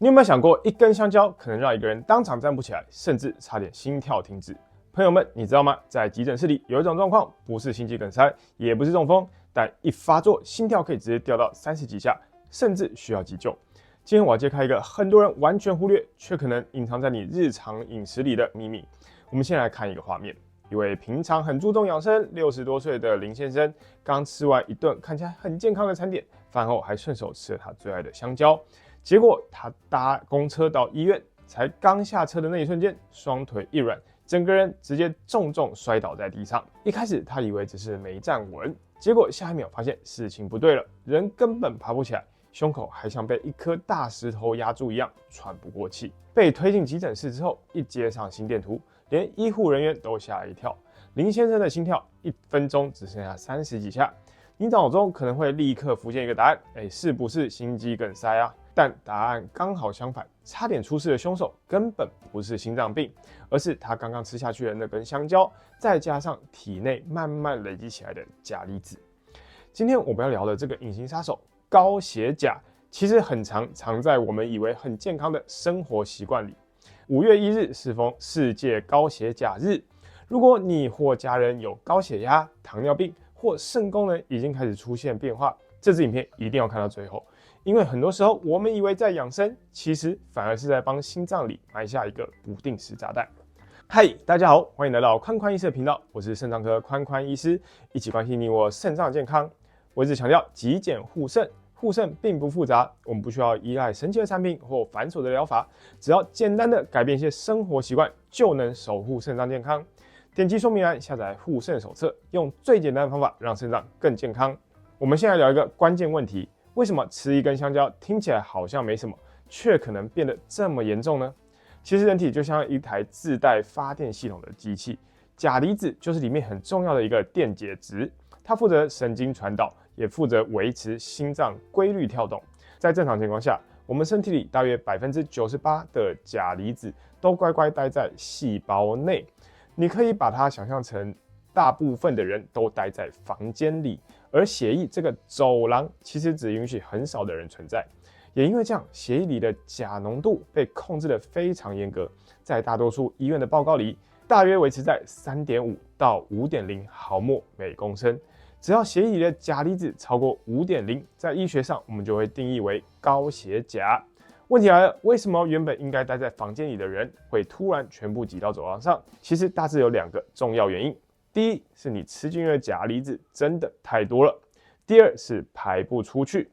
你有没有想过，一根香蕉可能让一个人当场站不起来，甚至差点心跳停止？朋友们，你知道吗？在急诊室里有一种状况，不是心肌梗塞，也不是中风，但一发作，心跳可以直接掉到30几下，甚至需要急救。今天我要揭开一个很多人完全忽略，却可能隐藏在你日常饮食里的秘密。我们先来看一个画面：一位平常很注重养生、60多岁的林先生，刚吃完一顿看起来很健康的餐点，饭后还顺手吃了他最爱的香蕉。结果他搭公车到医院，才刚下车的那一瞬间，双腿一软，整个人直接重重摔倒在地上。一开始他以为只是没站稳，结果下一秒发现事情不对了，人根本爬不起来，胸口还像被一颗大石头压住一样，喘不过气。被推进急诊室之后，一接上心电图，连医护人员都吓了一跳。林先生的心跳1分钟只剩下30几下。你脑中可能会立刻浮现一个答案，是不是心肌梗塞啊？但答案刚好相反，差点出事的凶手根本不是心脏病，而是他刚刚吃下去的那根香蕉，再加上体内慢慢累积起来的钾离子。今天我们要聊的这个隐形杀手高血钾，其实很藏在我们以为很健康的生活习惯里。5月1日适逢世界高血钾日，如果你或家人有高血压、糖尿病或肾功能已经开始出现变化，这支影片一定要看到最后。因为很多时候我们以为在养生，其实反而是在帮心脏里埋下一个不定时炸弹。嗨，大家好，欢迎来到宽宽医师的频道，我是肾脏科宽宽医师，一起关心你我肾脏健康。我一直强调极简护肾，护肾并不复杂，我们不需要依赖神奇的产品或繁琐的疗法，只要简单的改变一些生活习惯，就能守护肾脏健康。点击说明栏下载护肾手册，用最简单的方法让肾脏更健康。我们现在聊一个关键问题。为什么吃一根香蕉听起来好像没什么，却可能变得这么严重呢？其实人体就像一台自带发电系统的机器，钾离子就是里面很重要的一个电解质，它负责神经传导，也负责维持心脏规律跳动。在正常情况下，我们身体里大约98%的钾离子都乖乖待在细胞内。你可以把它想象成大部分的人都待在房间里，而血液这个走廊其实只允许很少的人存在。也因为这样，血液里的钾浓度被控制得非常严格，在大多数医院的报告里，大约维持在3.5到5.0毫摩每公升。只要血液里的钾离子超过5.0，在医学上我们就会定义为高血钾。问题来了，为什么原本应该待在房间里的人会突然全部挤到走廊上？其实大致有2个重要原因。第一是你吃进去的钾离子真的太多了，第二是排不出去。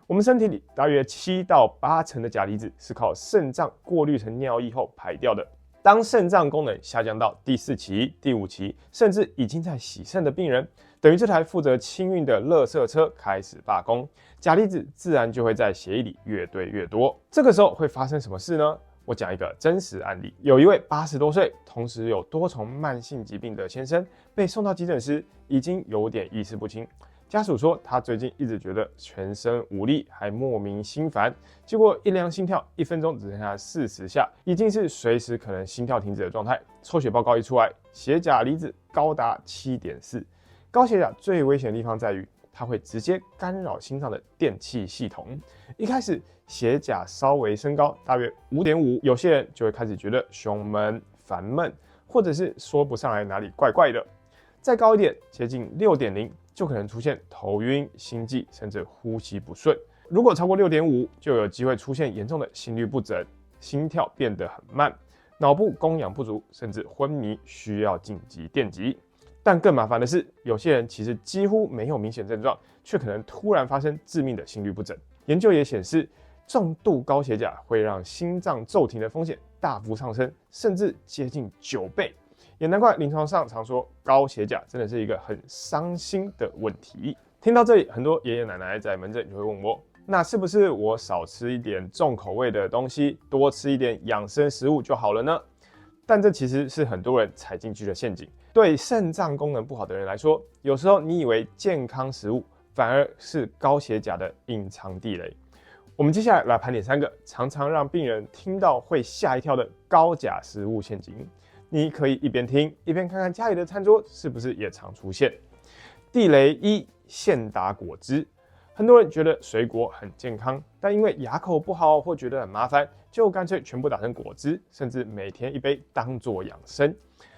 我们身体里大约7到8成的钾离子是靠肾脏过滤成尿液后排掉的。当肾脏功能下降到第4期、第5期，甚至已经在洗肾的病人，等于这台负责清运的垃圾车开始罢工，钾离子自然就会在血液里越堆越多。这个时候会发生什么事呢？我讲一个真实案例，有一位80多岁，同时有多重慢性疾病的先生，被送到急诊时，已经有点意识不清。家属说他最近一直觉得全身无力，还莫名心烦。结果一量心跳，1分钟只剩下40下，已经是随时可能心跳停止的状态。抽血报告一出来，血钾离子高达7.4。高血钾最危险的地方在于，它会直接干扰心脏的电气系统。一开始血钾稍微升高，大约5.5，有些人就会开始觉得胸闷、烦闷，或者是说不上来哪里怪怪的。再高一点，接近6.0，就可能出现头晕、心悸，甚至呼吸不顺。如果超过6.5，就有机会出现严重的心律不整，心跳变得很慢，脑部供氧不足，甚至昏迷，需要紧急电击。但更麻烦的是，有些人其实几乎没有明显症状，却可能突然发生致命的心律不整。研究也显示，重度高血钾会让心脏骤停的风险大幅上升，甚至接近9倍。也难怪临床上常说高血钾真的是一个很伤心的问题。听到这里，很多爷爷奶奶在门诊就会问我，那是不是我少吃一点重口味的东西，多吃一点养生食物就好了呢？但这其实是很多人踩进去的陷阱。对肾脏功能不好的人来说，有时候你以为健康食物，反而是高血钾的隐藏地雷。我们接下来盘点3个常常让病人听到会吓一跳的高钾食物陷阱。你可以一边听一边看看家里的餐桌是不是也常出现。地雷1：现打果汁。很多人觉得水果很健康，但因为牙口不好或觉得很麻烦，就干脆全部打成果汁，甚至每天一杯当作养生。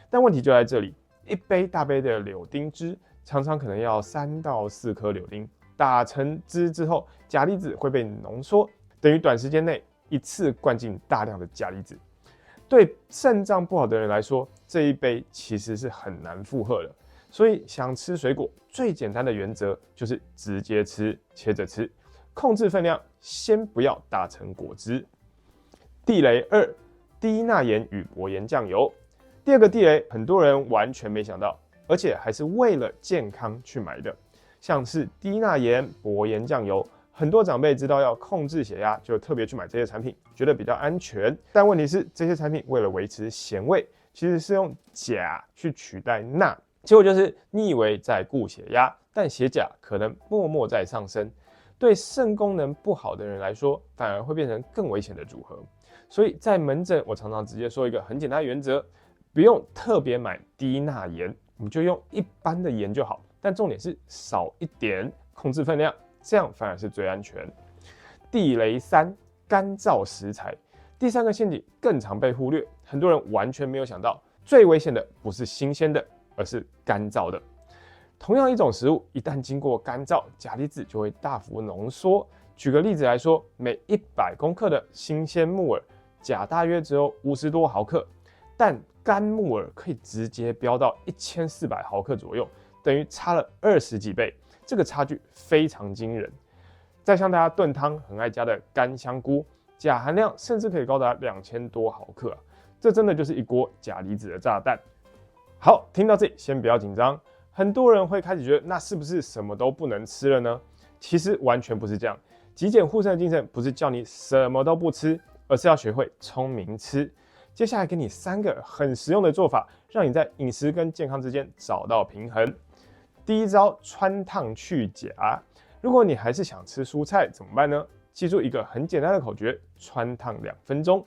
但问题就在这里，一杯大杯的柳丁汁常常可能要3到4颗柳丁，打成汁之后，钾离子会被浓缩，等于短时间内一次灌进大量的钾离子。对肾脏不好的人来说，这一杯其实是很难负荷的。所以想吃水果，最简单的原则就是直接吃，切着吃，控制分量，先不要打成果汁。地雷2：低钠盐与薄盐酱油。第二个地雷，很多人完全没想到，而且还是为了健康去买的，像是低钠盐、薄盐酱油。很多长辈知道要控制血压，就特别去买这些产品，觉得比较安全。但问题是，这些产品为了维持咸味，其实是用钾去取代钠。结果就是你以为在顾血压，但血钾可能默默在上升，对肾功能不好的人来说，反而会变成更危险的组合。所以在门诊，我常常直接说一个很简单的原则：不用特别买低钠盐，我们就用一般的盐就好。但重点是少一点，控制分量，这样反而是最安全。地雷3：干燥食材。第3个陷阱更常被忽略，很多人完全没有想到，最危险的不是新鲜的，而是干燥的。同样一种食物，一旦经过干燥，钾离子就会大幅浓缩。举个例子来说，每100公克的新鲜木耳，钾大约只有50多毫克，但干木耳可以直接飙到1400毫克左右，等于差了20几倍，这个差距非常惊人。再像大家炖汤很爱加的干香菇，钾含量甚至可以高达2000多毫克这真的就是一锅钾离子的炸弹。好，听到这里先不要紧张，很多人会开始觉得，那是不是什么都不能吃了呢？其实完全不是这样。极简护肾的精神不是叫你什么都不吃，而是要学会聪明吃。接下来给你3个很实用的做法，让你在饮食跟健康之间找到平衡。第一招，汆烫去钾。如果你还是想吃蔬菜怎么办呢？记住一个很简单的口诀：汆烫2分钟。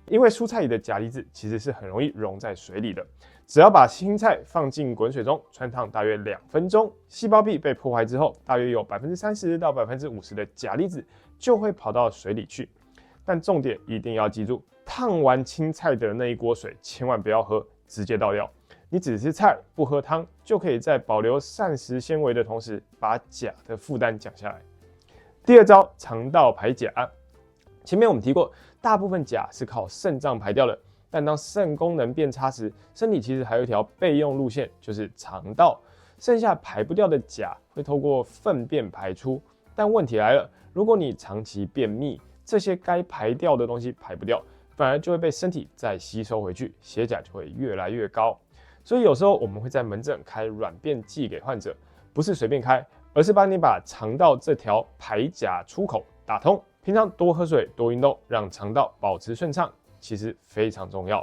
因为蔬菜里的钾离子其实是很容易溶在水里的，只要把青菜放进滚水中汆烫大约2分钟，细胞壁被破坏之后，大约有30%到50%的钾离子就会跑到水里去。但重点一定要记住，烫完青菜的那一锅水千万不要喝，直接倒掉。你只吃菜不喝汤，就可以在保留膳食纤维的同时，把钾的负担降下来。第二招，肠道排钾。前面我们提过，大部分钾是靠肾脏排掉的，但当肾功能变差时，身体其实还有一条备用路线，就是肠道。剩下排不掉的钾会透过粪便排出，但问题来了，如果你长期便秘，这些该排掉的东西排不掉，反而就会被身体再吸收回去，血钾就会越来越高。所以有时候我们会在门诊开软便剂给患者，不是随便开，而是帮你把肠道这条排钾出口打通。平常多喝水、多运动，让肠道保持顺畅，其实非常重要。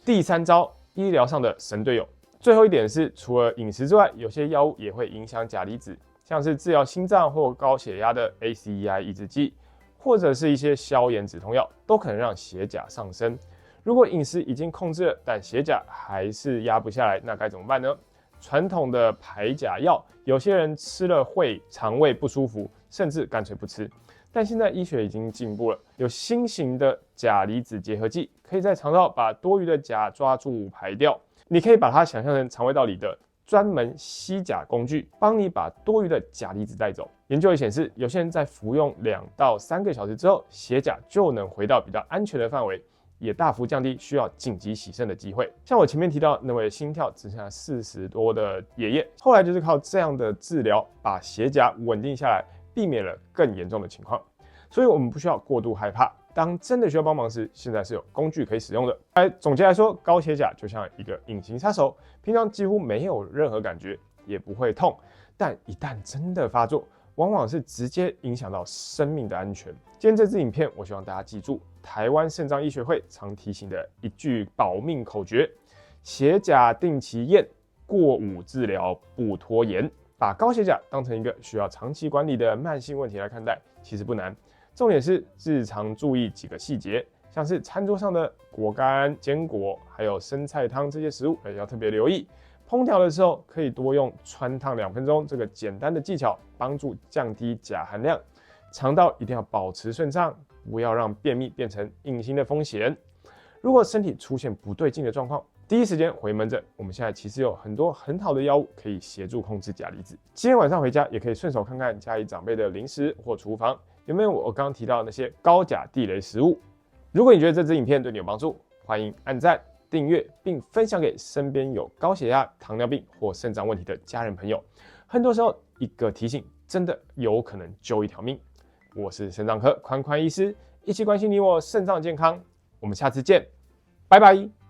第3招，医疗上的神队友。最后一点是，除了饮食之外，有些药物也会影响钾离子，像是治疗心脏或高血压的 ACEI 抑制剂，或者是一些消炎止痛药，都可能让血钾上升。如果饮食已经控制了，但血钾还是压不下来，那该怎么办呢？传统的排钾药，有些人吃了会肠胃不舒服，甚至干脆不吃。但现在医学已经进步了，有新型的钾离子结合剂，可以在肠道把多余的钾抓住排掉。你可以把它想象成肠胃道里的专门吸钾工具，帮你把多余的钾离子带走。研究也显示，有些人在服用2到3个小时之后，血钾就能回到比较安全的范围，也大幅降低需要紧急洗肾的机会。像我前面提到那位心跳只剩下40多的爷爷，后来就是靠这样的治疗，把血钾稳定下来，避免了更严重的情况。所以我们不需要过度害怕，当真的需要帮忙时，现在是有工具可以使用的。总结来说，高血钾就像一个隐形杀手，平常几乎没有任何感觉，也不会痛，但一旦真的发作，往往是直接影响到生命的安全。今天这支影片，我希望大家记住台湾肾脏医学会常提醒的一句保命口诀：血钾定期验，过午治疗不拖延。把高血钾当成一个需要长期管理的慢性问题来看待，其实不难。重点是日常注意几个细节，像是餐桌上的果干、坚果，还有生菜汤这些食物，要特别留意。烹调的时候可以多用汆烫2分钟这个简单的技巧，帮助降低钾含量。肠道一定要保持顺畅，不要让便秘变成隐形的风险。如果身体出现不对劲的状况，第一时间回门诊。我们现在其实有很多很好的药物可以协助控制钾离子。今天晚上回家也可以顺手看看家里长辈的零食或厨房有没有我刚刚提到的那些高钾地雷食物。如果你觉得这支影片对你有帮助，欢迎按赞、订阅并分享给身边有高血压、糖尿病或肾脏问题的家人朋友。很多时候，一个提醒真的有可能救一条命。我是肾脏科宽宽医师，一起关心你我肾脏健康。我们下次见，拜拜。